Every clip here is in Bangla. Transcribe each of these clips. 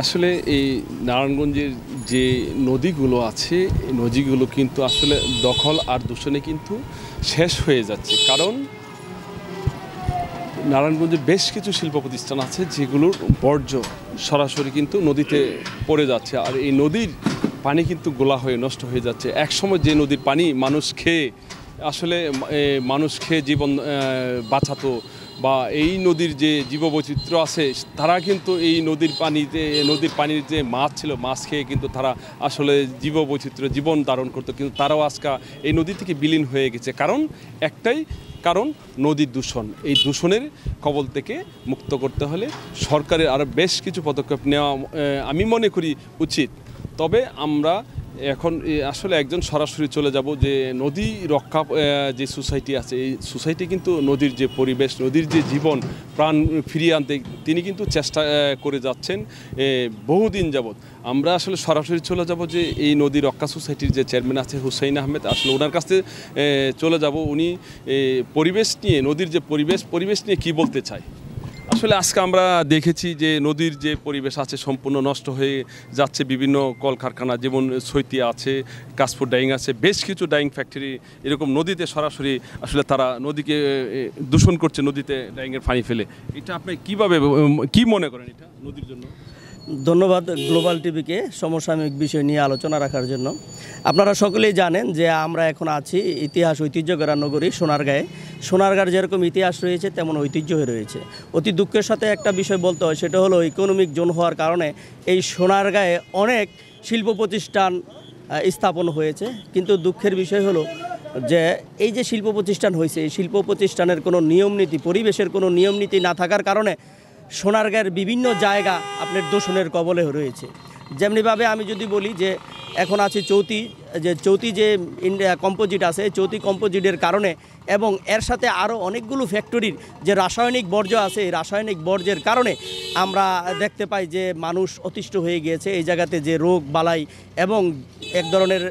আসলে এই নারায়ণগঞ্জের যে নদীগুলো আছে এই নদীগুলো কিন্তু আসলে দখল আর দূষণে কিন্তু শেষ হয়ে যাচ্ছে। কারণ নারায়ণগঞ্জের বেশ কিছু শিল্প প্রতিষ্ঠান আছে যেগুলোর বর্জ্য সরাসরি কিন্তু নদীতে পড়ে যাচ্ছে, আর এই নদীর পানি কিন্তু গোলা হয়ে নষ্ট হয়ে যাচ্ছে। একসময় যে নদীর পানি মানুষ খেয়ে জীবন বাঁচাতো, বা এই নদীর যে জীববৈচিত্র্য আছে তারা কিন্তু এই নদীর পানির যে মাছ ছিল, মাছ খেয়ে কিন্তু তারা আসলে জীববৈচিত্র্য জীবন ধারণ করতো, কিন্তু তারাও আজকে এই নদী থেকে বিলীন হয়ে গেছে। কারণ নদীর দূষণ। এই দূষণের কবল থেকে মুক্ত করতে হলে সরকারের আরও বেশ কিছু পদক্ষেপ নেওয়া আমি মনে করি উচিত। তবে আমরা এখন আসলে একজন সরাসরি চলে যাব যে নদী রক্ষা যে সোসাইটি আছে, এই সোসাইটি কিন্তু নদীর যে পরিবেশ, নদীর যে জীবন প্রাণ ফিরিয়ে আনতে তিনি কিন্তু চেষ্টা করে যাচ্ছেন বহুদিন যাবৎ। আমরা আসলে সরাসরি চলে যাব যে এই নদী রক্ষা সোসাইটির যে চেয়ারম্যান আছে হুসাইন আহমেদ, আসলে ওনার কাছে চলে যাব। উনি পরিবেশ নিয়ে, নদীর যে পরিবেশ নিয়ে কি বলতে চায়। আসলে আজকে আমরা দেখেছি যে নদীর যে পরিবেশ আছে সম্পূর্ণ নষ্ট হয়ে যাচ্ছে। বিভিন্ন কলকারখানা যেমন সৈতিয়া আছে, কাশপুর ডাইং আছে, বেশ কিছু ডাইং ফ্যাক্টরি এরকম নদীতে সরাসরি আসলে তারা নদীকে দূষণ করছে, নদীতে ডাইংয়ের পানি ফেলে। এটা আপনি কি মনে করেন এটা নদীর জন্য? ধন্যবাদ গ্লোবাল টিভিকে সমসাময়িক বিষয় নিয়ে আলোচনা রাখার জন্য। আপনারা সকলেই জানেন যে আমরা এখন আছি ইতিহাস ঐতিহ্যগড়া নগরী সোনারগাঁর যেরকম ইতিহাস রয়েছে তেমন ঐতিহ্য রয়েছে। অতি দুঃখের সাথে একটা বিষয় বলতে হয়, সেটা হলো ইকোনমিক জোন হওয়ার কারণে এই সোনারগাঁয়ে অনেক শিল্প প্রতিষ্ঠান স্থাপন হয়েছে, কিন্তু দুঃখের বিষয় হলো যে এই যে শিল্প প্রতিষ্ঠান হয়েছে, এই শিল্প প্রতিষ্ঠানের কোনো নিয়মনীতি, পরিবেশের কোনো নিয়মনীতি না থাকার কারণে সোনারগাঁয়ের বিভিন্ন জায়গা আপনার দূষণের কবলে রয়েছে। যেমনিভাবে আমি যদি বলি যে এখন আছে চৌতি যে কম্পোজিট আছে, চৌতি কম্পোজিটের কারণে এবং এর সাথে আরও অনেকগুলো ফ্যাক্টরির যে রাসায়নিক বর্জ্য আছে, এই রাসায়নিক বর্জ্যের কারণে আমরা দেখতে পাই যে মানুষ অতিষ্ঠ হয়ে গিয়েছে। এই জায়গাতে যে রোগ বালাই এবং এক ধরনের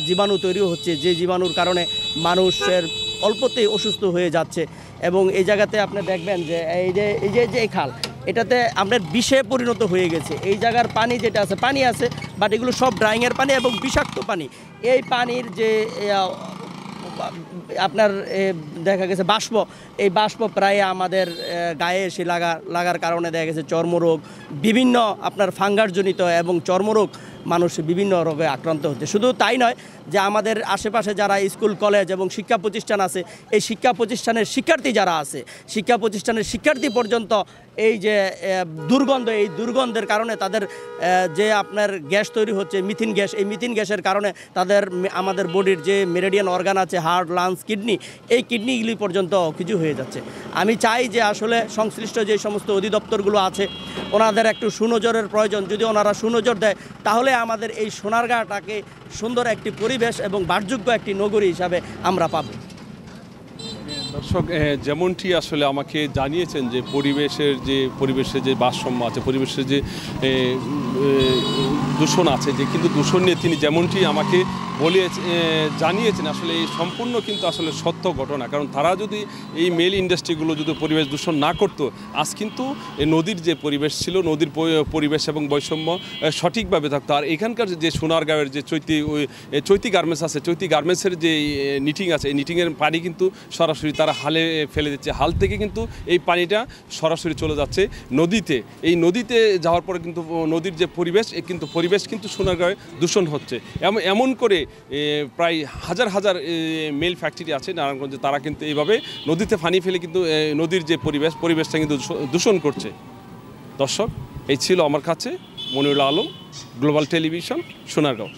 জীবাণু তৈরি হচ্ছে, যে জীবাণুর কারণে মানুষের অল্পতেই অসুস্থ হয়ে যাচ্ছে। এবং এই জায়গাতে আপনি দেখবেন যে এই যে খাল, এটাতে আপনার বিষে পরিণত হয়ে গেছে। এই জায়গার পানি যেটা আছে, পানি আছে, বাট এগুলো সব ড্রাইংয়ের পানি এবং বিষাক্ত পানি। এই পানির যে আপনার দেখা গেছে এই বাষ্প প্রায় আমাদের গায়ে এসে লাগার কারণে দেখা গেছে চর্মরোগ, বিভিন্ন আপনার ফাঙ্গাসজনিত এবং চর্মরোগ মানুষ বিভিন্ন রোগে আক্রান্ত হচ্ছে। শুধু তাই নয়, যে আমাদের আশেপাশে যারা স্কুল কলেজ এবং শিক্ষা প্রতিষ্ঠান আছে, এই শিক্ষা প্রতিষ্ঠানের শিক্ষার্থী যারা আছে, শিক্ষা প্রতিষ্ঠানের শিক্ষার্থী পর্যন্ত এই যে দুর্গন্ধ, এই দুর্গন্ধের কারণে তাদের যে আপনার গ্যাস তৈরি হচ্ছে মিথেন গ্যাস, এই মিথেন গ্যাসের কারণে আমাদের বডির যে মেরিডিয়ান অর্গান আছে, হার্ট, লাংস, কিডনি, এই কিডনিগুলি পর্যন্ত কিছু হয়ে যাচ্ছে। আমি চাই যে আসলে সংশ্লিষ্ট যে সমস্ত অধিদপ্তরগুলো আছে ওনাদের একটু সুনজরের প্রয়োজন। যদি ওনারা সুনজর দেয় তাহলে আমাদের এই সোনারগাঁটাকে সুন্দর একটি পরিবেশ এবং বাসযোগ্য একটি নগরী হিসাবে আমরা পাব। দর্শক, যেমনটি আসলে আমাকে জানিয়েছেন যে পরিবেশের যে ভারসাম্য আছে, পরিবেশের যে দূষণ আছে, যে কিন্তু দূষণ নিয়ে তিনি যেমনটি আমাকে জানিয়েছেন, আসলে এই সম্পূর্ণ কিন্তু আসলে সত্য ঘটনা। কারণ তারা যদি এই মেল ইন্ডাস্ট্রিগুলো যদি পরিবেশ দূষণ না করতো, আজ কিন্তু নদীর যে পরিবেশ ছিল, নদীর পরিবেশ এবং বৈষম্য সঠিকভাবে থাকতো। আর এখানকার যে সোনারগাঁয়ের যে চৈতি গার্মেন্টস আছে, চৈতি গার্মেন্টসের যে নিটিং আছে, এই নিটিংয়ের পানি কিন্তু সরাসরি তারা হালে ফেলে দিচ্ছে। হাল থেকে কিন্তু এই পানিটা সরাসরি চলে যাচ্ছে নদীতে। এই নদীতে যাওয়ার পরে কিন্তু নদীর যে পরিবেশ কিন্তু সোনারগাঁয়ে দূষণ হচ্ছে। এমন করে প্রায় হাজার মেল ফ্যাক্টরি আছে নারায়ণগঞ্জে, তারা কিন্তু এইভাবে নদীতে পানি ফেলে কিন্তু নদীর যে পরিবেশটা কিন্তু দূষণ করছে। দর্শক, এই ছিল আমার কাছে মনিরুল আলম, গ্লোবাল টেলিভিশন, সোনারগাঁও।